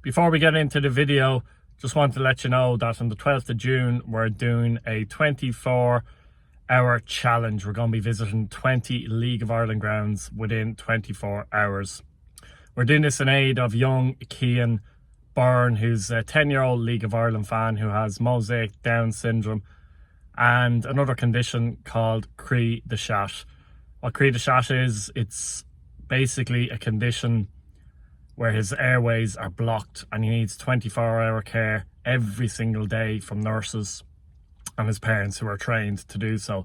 Before we get into the video, just want to let you know that on the 12th of June, we're doing a 24-hour challenge. We're going to be visiting 20 League of Ireland grounds within 24 hours. We're doing this in aid of young Cian Byrne, who's a 10-year-old League of Ireland fan who has mosaic Down syndrome and another condition called Cree de Chat. What Cree de Chat is, it's basically a condition where his airways are blocked and he needs 24-hour care every single day from nurses and his parents who are trained to do so.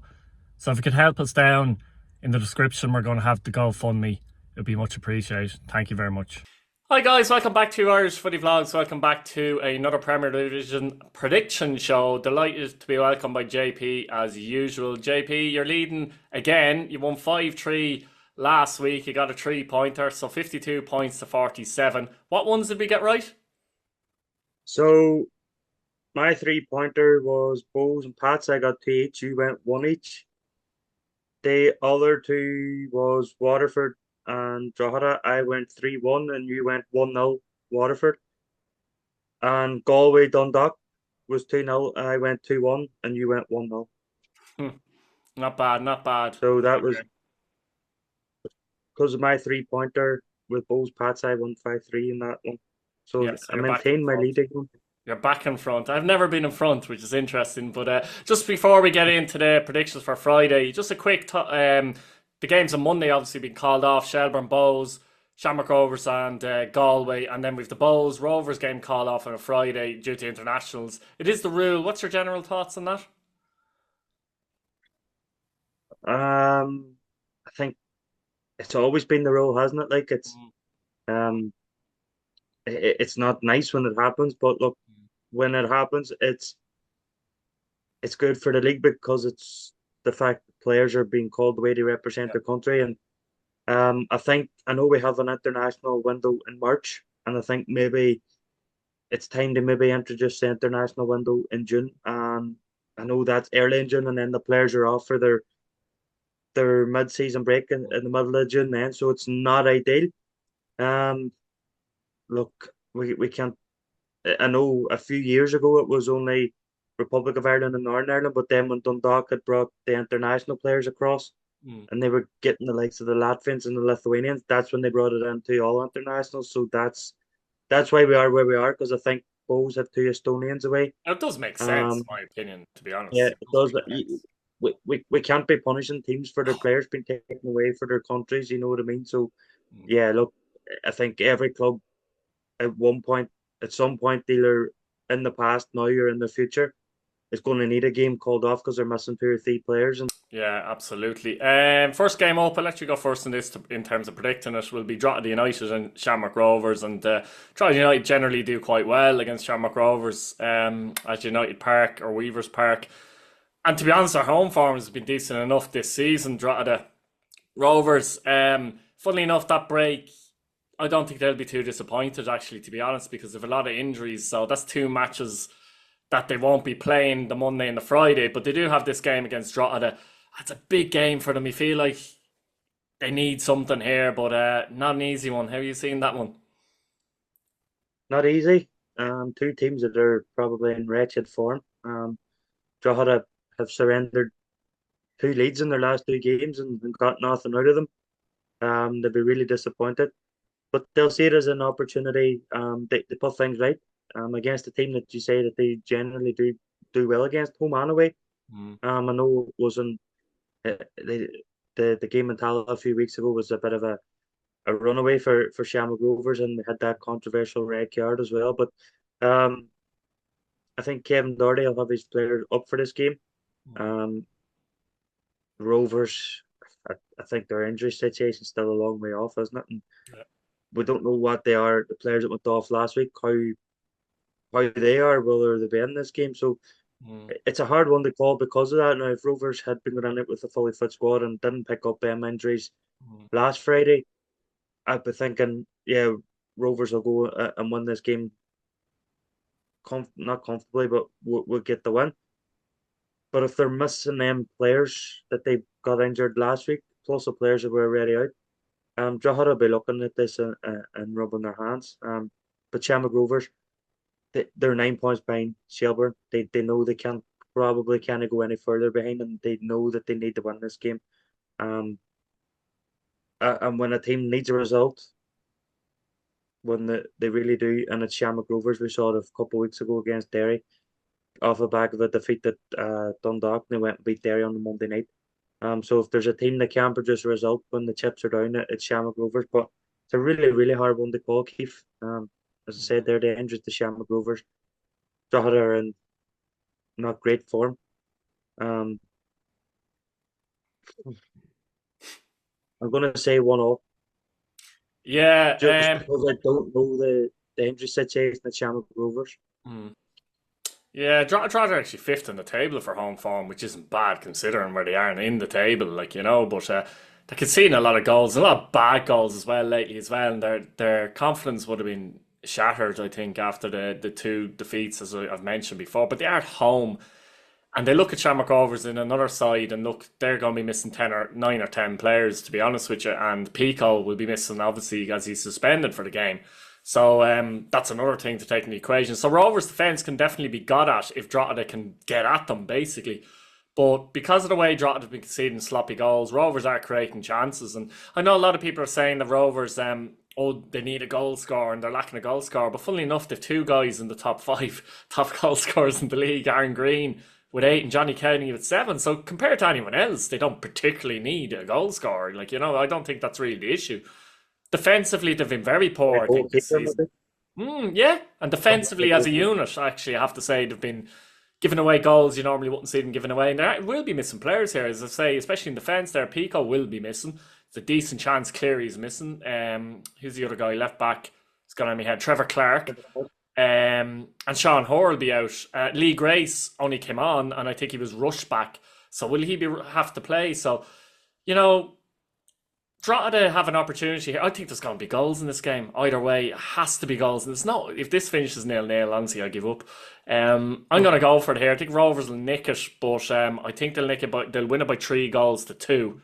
So if you could help us down in the description, we're going to have the GoFundMe. It would be much appreciated. Thank you very much. Hi guys, welcome back to Irish Footy Vlogs. Welcome back to another Premier Division prediction show. Delighted to be welcomed by JP as usual. JP, you're leading again. You won 5-3 last week. You got a 3-pointer, so 52 points to 47. What ones did we get right? So my 3-pointer was Bowes and Pats. I got 2 each. You went 1 each. The other two was Waterford and Drogheda. I went 3-1 and you went 1-0 Waterford. And Galway Dundalk was 2-0. I went 2-1 and you went 1-0. Not bad, not bad. So that was because of my 3-pointer with Bowes Pats. I won 5-3 in that one. So Yeah, so I maintained my lead again. You're back in front. I've never been in front, which is interesting. But just before we get into the predictions for Friday, just a quick the games on Monday obviously been called off. Shelbourne Bows, Shamrock Rovers and Galway. And then we've the Bows Rovers game called off on a Friday due to internationals. It is the rule. What's your general thoughts on that? I think it's always been the rule, hasn't it? Like um it's not nice when it happens, but look, when it happens, it's good for the league because it's the fact that players are being called the way they represent their country. And I know we have an international window in March, and I think maybe it's time to maybe introduce the international window in June. And I know that's early in June, and then the players are off for their mid-season break in the middle of June then, so it's not ideal. Um, Look, we can't. I know a few years ago it was only Republic of Ireland and Northern Ireland, but then when Dundalk had brought the international players across Mm. and they were getting the likes of the Latvians and the Lithuanians, that's when they brought it into all internationals. So that's why we are where we are, because I think Bows have 2 Estonians away. It does make sense, in Um, my opinion, to be yeah, honest. It it does does. make sense. We can't be punishing teams for their players being taken away for their countries. You know what I mean? So Mm. yeah, look, I think every club at one point, at some point, either in the past, now, or in the future, is going to need a game called off because they're missing 2 or 3 players. And Yeah, absolutely. First game up, I'll let you go first in this in terms of predicting it. Will be Drogheda United and Shamrock Rovers, and Drogheda United generally do quite well against Shamrock Rovers at United Park or Weavers Park. And to be honest, our home form has been decent enough this season. Drogheda Rovers, funnily enough, that break, I don't think they'll be too disappointed actually, to be honest, because of a lot of injuries. So that's 2 matches that they won't be playing, the Monday and the Friday, but they do have this game against Drogheda. It's a big game for them. You feel like they need something here, but not an easy one. How are you seeing that one? not easy. 2 teams that are probably in wretched form. Drogheda have surrendered 2 leads in their last 2 games and got nothing out of them. They'll be really disappointed, but they'll see it as an opportunity. They put things right against a team that you say that they generally do well against, home and away. Mm. I know it wasn't they, the game in Tala a few weeks ago was a bit of a runaway for Shamrock Rovers, and they had that controversial red card as well. But um, I think Kevin Doherty will have his players up for this game. Um, Rovers, I think their injury situation is still a long way off, isn't it? And Yeah. we don't know what they are. The players that went off last week, how they are, whether they be in this game. So Mm. it's a hard one to call because of that. Now, if Rovers had been running it with a fully fit squad and didn't pick up injuries Mm. last Friday, I'd be thinking, yeah, Rovers will go and win this game, not comfortably, but we'll get the win. But if they're missing them players that they got injured last week, plus the players that were already out, Drogheda will be looking at this and rubbing their hands. but Shamrock Rovers, they're 9 points behind Shelbourne. They know they can't probably can't go any further behind, and they know that they need to win this game. Um, and when a team needs a result, when they really do, and it's Shamrock Rovers, we saw it a couple of weeks ago against Derry, off the back of a defeat that Dundalk, and they went and beat Derry on the Monday night. So if there's a team that can produce a result when the chips are down, it's Shamrock Rovers. But it's a really, really hard one to call, Keith. As I said, they're dangerous to Shamrock Rovers. Drogheda are in not great form. Um, I'm going to say 1-1, just Yeah, because I don't know the injury situation at Shamrock Rovers. mm. Yeah, Drogheda are actually fifth in the table for home form, which isn't bad considering where they are in the table, like but they're conceding a lot of goals, a lot of bad goals as well lately as well, and their confidence would have been shattered, I think, after the two defeats as I've mentioned before. But they are at home, and they look at Shamrock Rovers in another side, and look, they're going to be missing 9 or 10 players, to be honest with you, and Pico will be missing obviously as he's suspended for the game. So that's another thing to take in the equation. So Rovers' defence can definitely be got at if Drogheda can get at them, basically. But because of the way Drogheda have been conceding sloppy goals, Rovers are creating chances. And I know a lot of people are saying that Rovers, they need a goal scorer and they're lacking a goal scorer. But funnily enough, they've two guys in the top five top goal scorers in the league, Aaron Green with 8 and Johnny Cowney with 7. So compared to anyone else, they don't particularly need a goal scorer. I don't think that's really the issue. Defensively, they've been very A poor, I think, this goalkeeper, season. maybe. Yeah, and Some defensively as a goalkeeper. unit, actually, I have to say they've been giving away goals you normally wouldn't see them giving away. And there will be missing players here, as I say, especially in defence. There, Pico will be missing. It's a decent chance Cleary's missing. Who's the other guy left back? It's gone on my head. Trevor Clark. And Sean Hoare will be out. Lee Grace only came on, and I think he was rushed back. So will he have to play? So, you know, Drogheda have an opportunity here. I think there's going to be goals in this game. Either way, it has to be goals. And it's not, if this finishes 0-0, honestly, I give up. I'm going to go for it here. I think Rovers will nick it, but I think they'll win it by 3-2.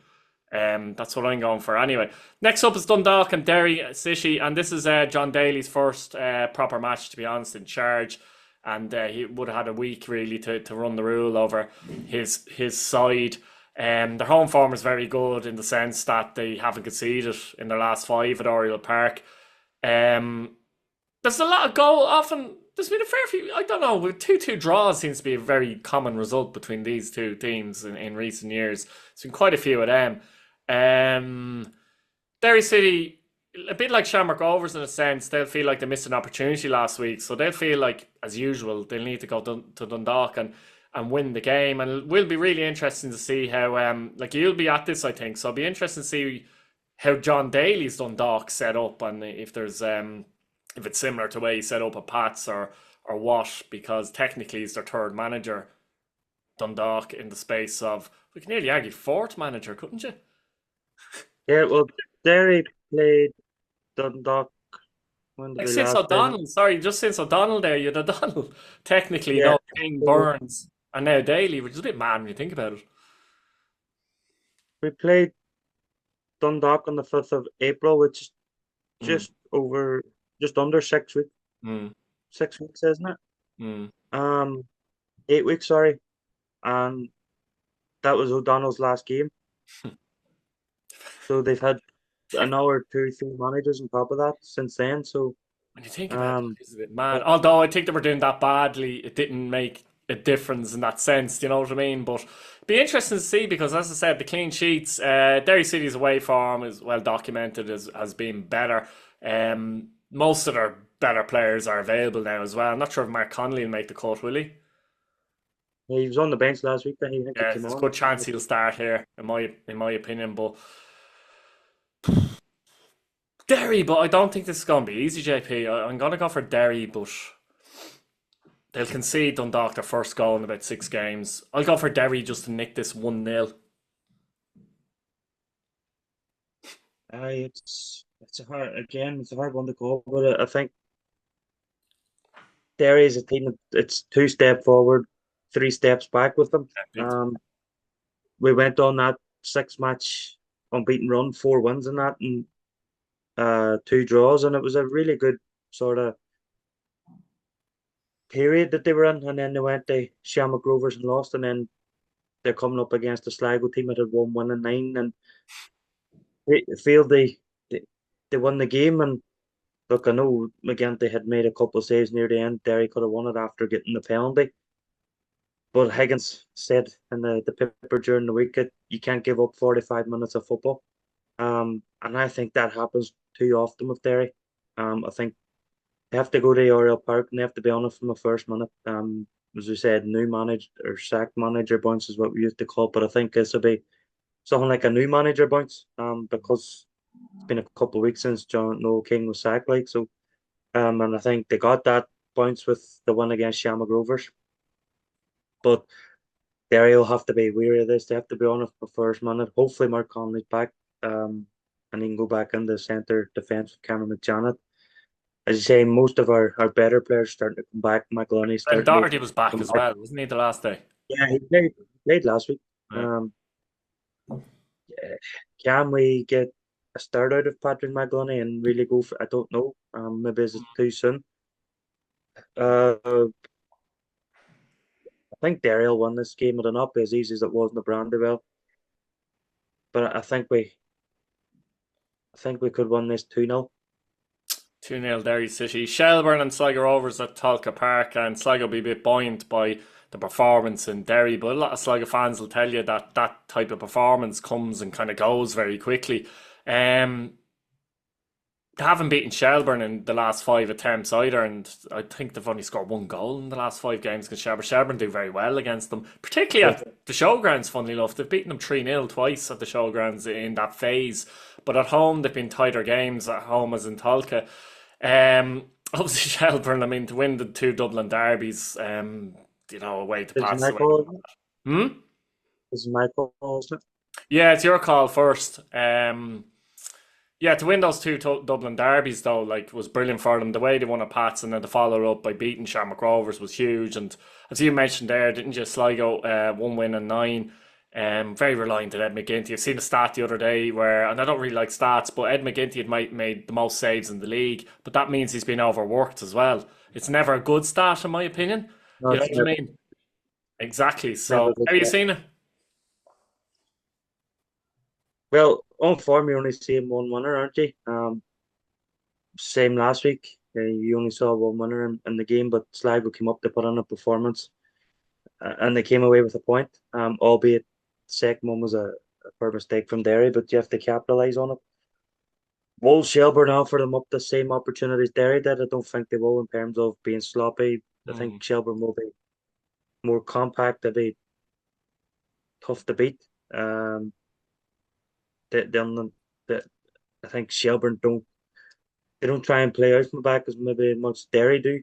That's what I'm going for anyway. Next up is Dundalk and Derry City, and this is John Daly's first proper match, to be honest, in charge. And he would have had a week really to run the rule over his side. Their home form is very good in the sense that they haven't conceded in their last 5 at Oriel Park. There's a lot of goal. Often there's been a fair few. I don't know. 2-2 draws seems to be a very common result between these two teams in recent years. There's been quite a few of them. Derry City, a bit like Shamrock Rovers in a sense, they'll feel like they missed an opportunity last week, so they'll feel like, as usual, they'll need to go to Dundalk and win the game. And it will be really interesting to see how you'll be at this, I think, so it'll be interesting to see how John Daly's Dundalk set up, and if there's if it's similar to the way he set up at Pats or what, because technically he's their third manager, Dundalk, in the space of, we can nearly argue, fourth manager, couldn't you? Yeah, well, Derry played Dundalk. When did Like we since last play them? O'Donnell, sorry, just since O'Donnell there, you had O'Donnell. Technically, Yeah. no, King, So Burns, and now Daly, which is a bit mad when you think about it. we played Dundalk on the 5th of April, which is Mm, just under 6 weeks. mm, 6 weeks, isn't it? mm. 8 weeks, sorry. And that was O'Donnell's last game. So they've had another 2, 3 managers on top of that since then. So When you think about it, um, it's a bit mad. but Although I think they were doing that badly, it didn't make a difference in that sense. Do you know what I mean? But be interesting to see because, as I said, the clean sheets, Derry City's away form is well documented as has been better. Most of their better players are available now as well. I'm not sure if Mark Connolly will make the cut, will he? yeah, he was on the bench last week, but I think he Yeah, came there's a on. good chance he'll start here, in my opinion. But Derry, but I don't think this is going to be easy, JP. I'm going to go for Derry, but they'll concede Dundalk their first goal in about 6 games. I'll go for Derry just to nick this 1-0. It's a hard one to call, but I think Derry is a team it's 2 step forward, 3 steps back with them. Um, we went on that 6 match unbeaten run, 4 wins in that, and 2 draws, and it was a really good sort of period that they were in, and then they went to Shamrock Rovers and lost, and then they're coming up against the Sligo team that had won 1-9, and they feel they they won the game. And look, I know McGinty had made a couple of saves near the end. Derry could have won it after getting the penalty, but Higgins said in the paper during the week that you can't give up 45 minutes of football. And I think that happens too often with Derry. I think they have to go to Oriel Park and they have to be on it from the first minute. As we said, new manager or sacked manager bounce is what we used to call it, but I think this will be something like a new manager bounce. Because it's been a couple of weeks since John Noel King was sacked, like so. And I think they got that bounce with the one against Shamrock Rovers. But Derry will have to be wary of this. They have to be on it for the first minute. Hopefully, Mark Conley's back, and he can go back in the centre defence with Cameron McJanet. As you say, most of our better players starting to come back. McLaughlin's And starting to Doherty was back come as back. well, wasn't he, the last day? Yeah, he played last week. Yeah. Yeah, can we get a start out of Patrick McLaughlin and really go for? I don't know. Maybe it's too soon. I think Derry will win this game. It'll not be as easy as it was in the Brandywell, but I think we could win this 2-0. 2-0 Derry City. Shelburne and Sligo Rovers at Talca Park, and Sligo will be a bit buoyant by the performance in Derry, but a lot of Sligo fans will tell you that that type of performance comes and kind of goes very quickly. They haven't beaten Shelburne in the last five attempts either, and I think they've only scored one goal in the last five games against Shelburne. Shelburne do very well against them, particularly at the showgrounds, funnily enough. They've beaten them 3-0 twice at the showgrounds in that phase, but at home they've been tighter games at home as in Talca. Obviously Shelburne, I mean, to win the two Dublin derbies, away to This is pass my away. call. Isn't it? Hmm? This is my call. Isn't it? Yeah, it's your call first. Yeah, to win those two Dublin derbies though, like, was brilliant for them. The way they won at Pats and then the follow up by beating Shamrock Rovers was huge. And as you mentioned there, didn't you, Sligo, one win and nine. Very reliant on Ed McGinty. I've seen a stat the other day where, and I don't really like stats, but Ed McGinty had made the most saves in the league, but that means he's been overworked as well. It's never a good stat, in my opinion. No, You know it's what I mean? Exactly. never So, good. how you seen it? Well, on form, you only see one winner, aren't you? Same last week. You only saw one winner in the game, but Sligo came up to put on a performance, and they came away with a point. Albeit the second one was a poor mistake from Derry, but you have to capitalise on it. Will Shelburne offer them up the same opportunities Derry did? I don't think they will in terms of being sloppy. I Mm. think Shelburne will be more compact. They'll be tough to beat. They'll, they, I think Shelburne don't try and play out from the back as maybe much Derry do.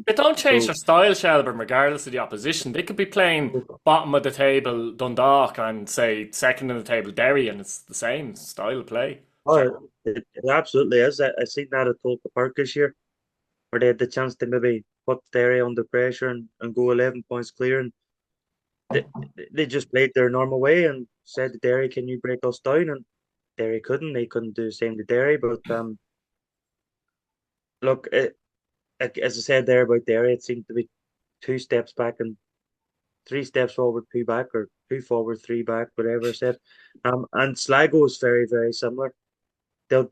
They don't change So their style, Shelburne, regardless of the opposition. They could be playing bottom of the table Dundalk and, say, second in the table Derry, and it's the same style of play. it absolutely is. I seen that at Tolka Park this year, where they had the chance to maybe put Derry under pressure and go 11 points clear, and they, they just played their normal way and said to Derry, "Can you break us down?" And Derry couldn't. They couldn't do the same to Derry. But look, as I said there about Derry, it seemed to be two steps back and three steps forward, two back, or two forward, three back, whatever I said. And Sligo was very, very similar. They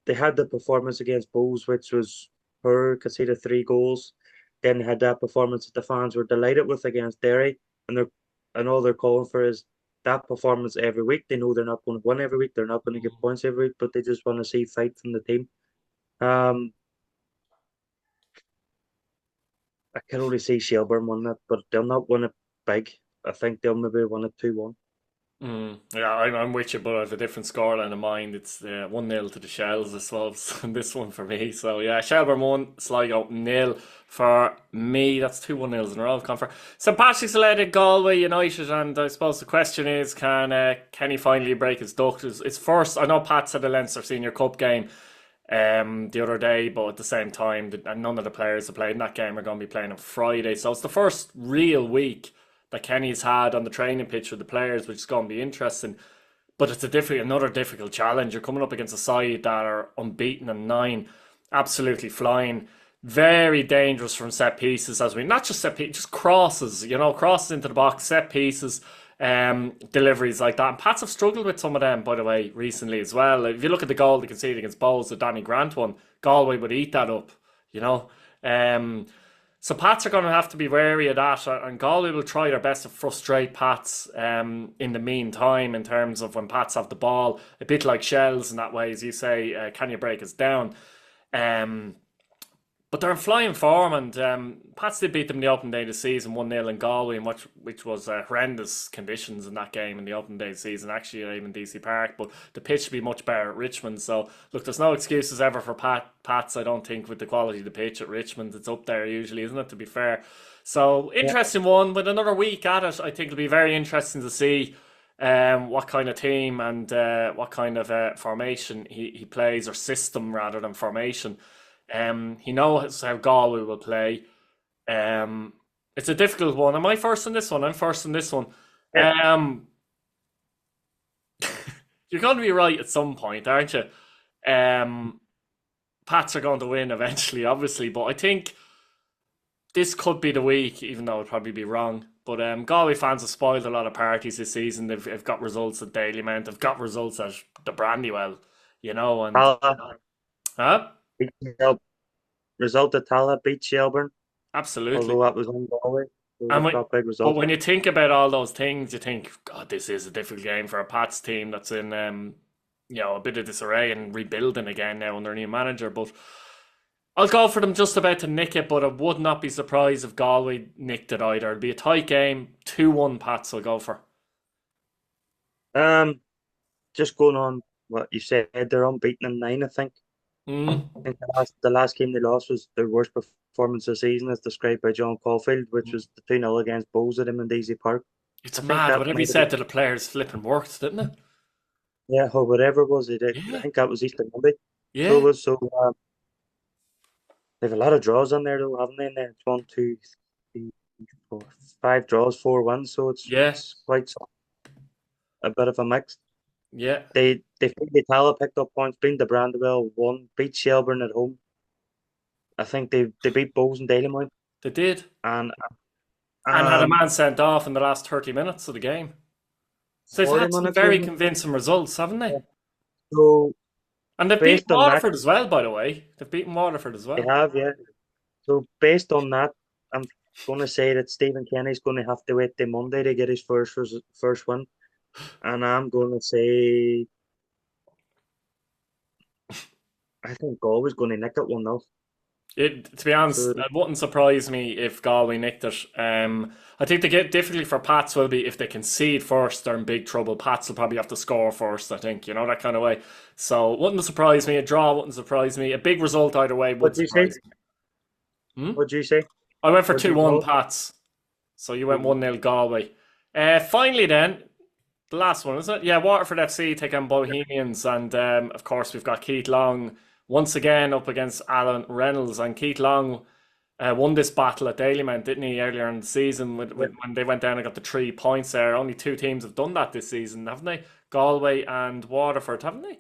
they had the performance against Bulls, which was poor, conceded three goals. Then they had that performance that the fans were delighted with against Derry, and all they're calling for is that performance every week. They know they're not going to win every week, they're not going to get points every week, but they just want to see fight from the team. Um, I can only see Shelburne win that, but they'll not win it big. I think they'll maybe win it 2-1. Yeah, I'm with you, but I have a different scoreline in mind. It's 1-0 to the Shells, I suppose, and this one for me. So, yeah, Shelburne 1, Sligo 0 for me. That's two 1-0s in a row I've gone for. St Patrick's elected Galway United, and I suppose the question is, can he finally break his duck? It's first. I know Pat's at the Leinster Senior Cup game the other day, but at the same time, none of the players that played in that game are going to be playing on Friday. So it's the first real week that Kenny's had on the training pitch with the players, which is going to be interesting. But it's another difficult challenge. You're coming up against a side that are unbeaten and nine, absolutely flying. very dangerous from set pieces, as we not just set pieces, just crosses, crosses into the box, set pieces, deliveries like that. And Pats have struggled with some of them, by the way, recently as well. If you look at the goal they conceded against Bowes, the Danny Grant one, Galway would eat that up, you know. So Pats are going to have to be wary of that, and Galway will try their best to frustrate Pats in the meantime, in terms of when Pats have the ball, a bit like Shells in that way, as you say, can you break us down? Um, but they're in flying form, and Pats did beat them the opening day of the season 1-0 in Galway, which was horrendous conditions in that game in the opening day of the season, actually, even DC Park. But the pitch would be much better at Richmond. So, look, there's no excuses ever for Pats, I don't think, with the quality of the pitch at Richmond. It's up there usually, isn't it, to be fair? So, Yeah. interesting one. With another week at it, I think it'll be very interesting to see what kind of team and what kind of formation he plays, or system rather than formation. He knows how Galway will play. Um, it's a difficult one. Am I first in this one? I'm first in this one. Yeah. You're going to be right at some point, aren't you? Um, Pats are going to win eventually, obviously, but I think this could be the week, even though it'd probably be wrong. But Galway fans have spoiled a lot of parties this season. They've got results at Dalymount. They've got results at the Brandywell, and Tala huh? beat Shel- result of Tala beat Shelburne, Absolutely. although that was on Galway. So And they've when, got big but results. when you think about all those things, you think, God, this is a difficult game for a Pats team that's in, a bit of disarray and rebuilding again now under a new manager. But I'll go for them just about to nick it, but I would not be surprised if Galway nicked it either. It'll be a tight game, 2-1 Pats. I'll go for. Um, just going on what you said, they're unbeaten in nine, I think. Mm. I think the last game they lost was their worst performance of the season, as described by John Caulfield, which was the 2-0 against Bowes at him in Daisy Park. It's I think mad. that Whatever he might have been, said to the players flipping worked, didn't it? yeah, or whatever it was. I Yeah, think that was Easter Monday. So it yeah, was. So they have a lot of draws on there, though, haven't they? In there, it's one, two, three, four, five draws, 4 wins. So it's yeah, it's quite a bit of a mix. yeah. They think the Tala picked up points, beat the Brandywell, won, beat Shelburne at home. I think they beat Bowes and Dalymount, They did. and And had a um man sent off in the last 30 minutes of the game. So they've 40 had some minutes, very wasn't it? convincing results, haven't they? Yeah. So And they've beaten based on that, Waterford as well, by the way. They've beaten Waterford as they well. have, yeah. So based on that, I'm going to say that Stephen Kenny's going to have to wait till Monday to get his first win, and I'm going to say I think Galway's going to nick it 1-0. To be honest, So it wouldn't surprise me if Galway nicked it. I think the difficulty for Pats will be if they concede first, they're in big trouble. Pats will probably have to score first, I think, that kind of way. So it wouldn't surprise me. A draw wouldn't surprise me. A big result either way what would do you say? surprise me. Hmm? What do you say? I went for What do you 2-1 call Pats. So you went it? 1-0 Galway. Finally, then, the last one, isn't it? Yeah, Waterford FC take on Bohemians. And of course, we've got Keith Long once again up against Alan Reynolds. And Keith Long won this battle at Dalymount, didn't he, earlier in the season Yeah. when they went down and got the 3 points there. Only two teams have done that this season, haven't they? Galway and Waterford, haven't they?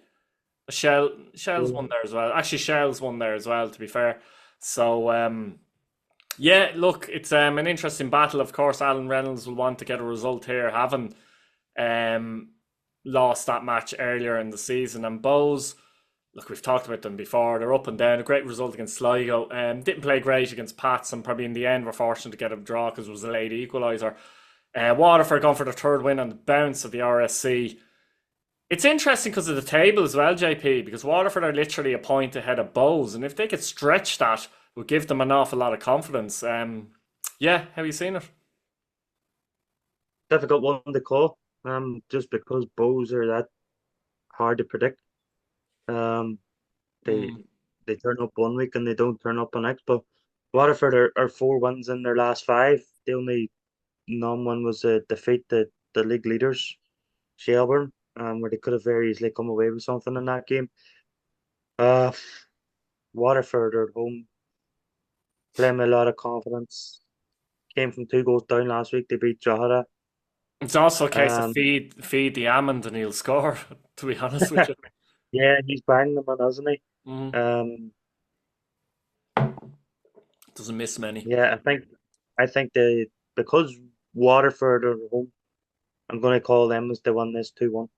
Shell's Yeah. won there as well. Actually, Shell's won there as well, to be fair. So, yeah, look, it's an interesting battle. Of course, Alan Reynolds will want to get a result here, having um, lost that match earlier in the season. And Bowes, look, we've talked about them before. They're up and down. A great result against Sligo. Didn't play great against Pats, and probably in the end were fortunate to get a draw because it was a late equaliser. Waterford gone for the third win on the bounce of the RSC. It's interesting because of the table as well, JP, because Waterford are literally a point ahead of Bowes, and if they could stretch that, it would give them an awful lot of confidence. Yeah, how have you seen it? Difficult one to call. Just because Bows are that hard to predict. Um, they Mm. they turn up 1 week and they don't turn up the next. But Waterford are 4 wins in their last five. The only non-one was a defeat the league leaders, Shelburne, where they could have very easily come away with something in that game. Uh, Waterford are at home, playing with a lot of confidence. Came from 2 goals down last week. They beat Drogheda. It's also a case of Um, feed the Hammond and he'll score, to be honest with you. yeah, he's banging them on, hasn't he? Mm. Um, Doesn't miss many. Yeah, I think they because Waterford are home. I'm going to call them as they won this 2-1.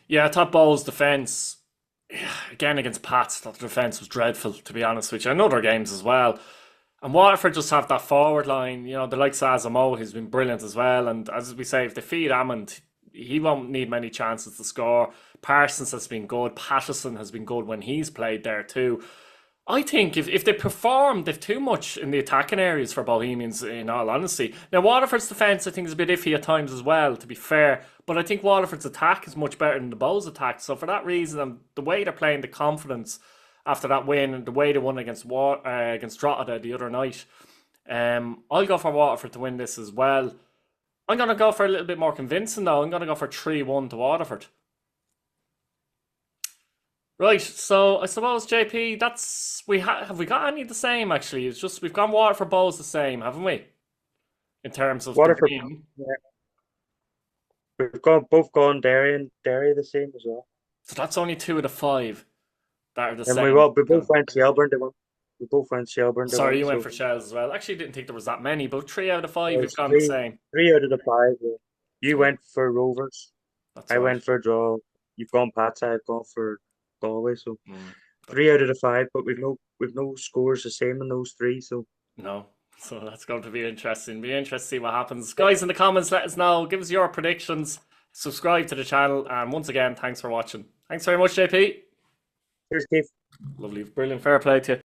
Yeah, I thought Bowles' defence, again against Pats, that the defence was dreadful, to be honest with you. And other games as well. And Waterford just have that forward line, the likes of Azamo, who's been brilliant as well. And as we say, if they feed Hammond, he won't need many chances to score. Parsons has been good. Patterson has been good when he's played there too. I think if they perform, they've too much in the attacking areas for Bohemians, in all honesty. Now, Waterford's defence, I think, is a bit iffy at times as well, to be fair. But I think Waterford's attack is much better than the Bows' attack. So for that reason, and the way they're playing, the confidence after that win, and the way they won against Drogheda the other night, I'll go for Waterford to win this as well. I'm going to go for a little bit more convincing, though. I'm going to go for 3-1 to Waterford. Right, so I suppose JP, have we got any of the same actually? It's just we've gone Waterford Bowls the same, haven't we? In terms of the Waterford, game. yeah, we've got both gone Derry the same as well. So that's only 2 of the 5 that are the And same. we both went Shelburne. They won. We both went Shelburne. They Sorry, won, you went so for Shells as well. Actually, didn't think there was that many, but 3 out of 5 we've it's gone the same. three out of the 5. Yeah. You Yeah, went for Rovers. that's I right. went for a draw. You've gone Pats. I've gone for Galway. So Mm, 3 out of the 5, but we've no scores the same in those 3. So no. So that's going to be interesting. Be interesting to see what happens. Guys, in the comments, let us know. Give us your predictions. Subscribe to the channel. And once again, thanks for watching. Thanks very much, JP. here's Steve. Lovely. Brilliant. Fair play to you.